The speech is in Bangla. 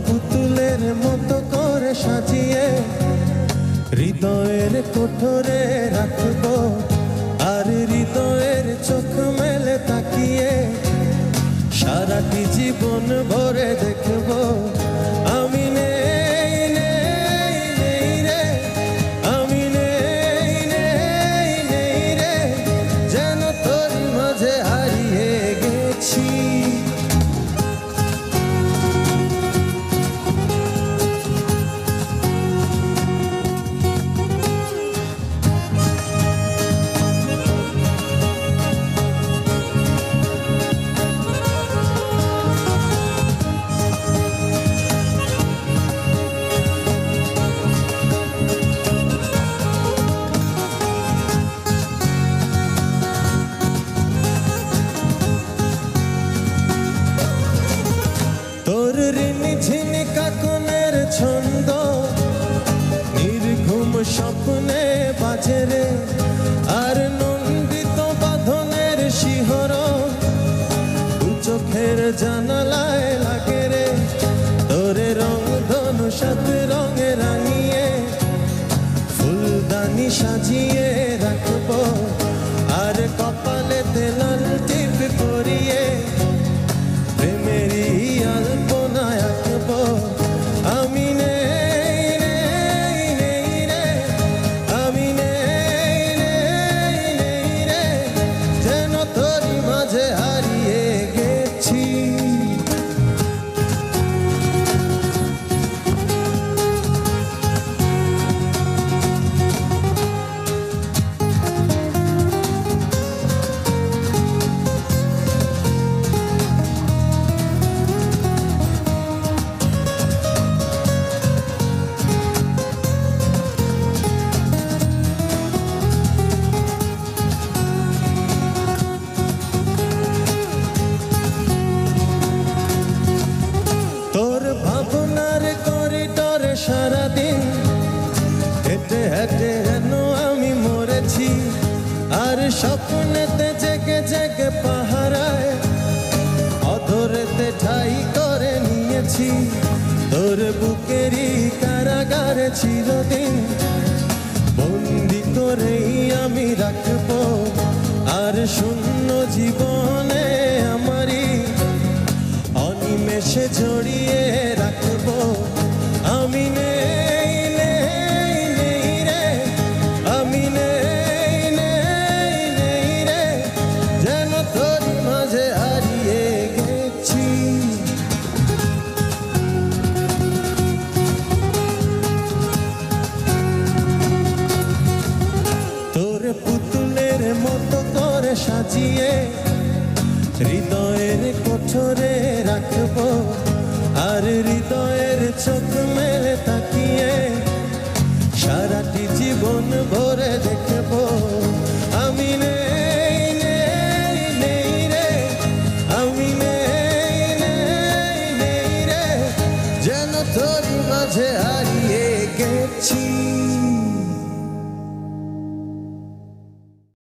পুতুলের মতো করে সাজিয়ে হৃদয়ের কোঠরে রাখবো, আর হৃদয়ের চোখ মেলে তাকিয়ে সারাটি জীবন ভরে দেখবো আমি নেই নেই নেই রে, আমি নেই নেই নেই রে, যেন তোর মাঝে হারিয়ে গেছি। তোর ঋণী ঝিনি কাকনের ছন্দ নির্ঘুম স্বপ্নে বাজে রে, আর নন্দিত বাঁধনের শিহরণ দু চোখের জানালায় লাগে রে। তোরে রং ধনু সাত রঙে রাঙিয়ে ফুলদানি সাজিয়ে রাখবো, আর কপালেতে লাল টিপ পরিয়ে প্রেমেরই আলপনা আঁকবো আমি নেই নেই নেই রে, আমি নেই নেই নেই রে, যেন তোরই মাঝে হারিয়ে গেছি। তোর ভাবনার করিডরে সারাদিন হেঁটে হেঁটে যেন আমি মরেছি, আর স্বপ্নেতে জেগে জেগে পাহারায় অধরেতে ঠাই করে নিয়েছি। তোর বুকেরই কারাগারে চিরদিন বন্দি করেই আমি রাখবো, আর শূন্য জীবনে আমারই অনিমেষে জড়িয়ে রাখবো আমি নেই নেই নেই রে, আমি নেই নেই নেই রে, যেন তোর মাঝে হারিয়ে গেছি। তোর পুতুলের মতো করে সাজিয়ে হৃদয়ের কোঠরে রাখবো, আর হৃদয়ের চোখ মেলে তাকিয়ে সারাটি জীবন ভরে দেখবো আমি নেই নেই নেই রে, আমি নেই নেই নেই রে, যেন তোর মাঝে হারিয়ে গেছি।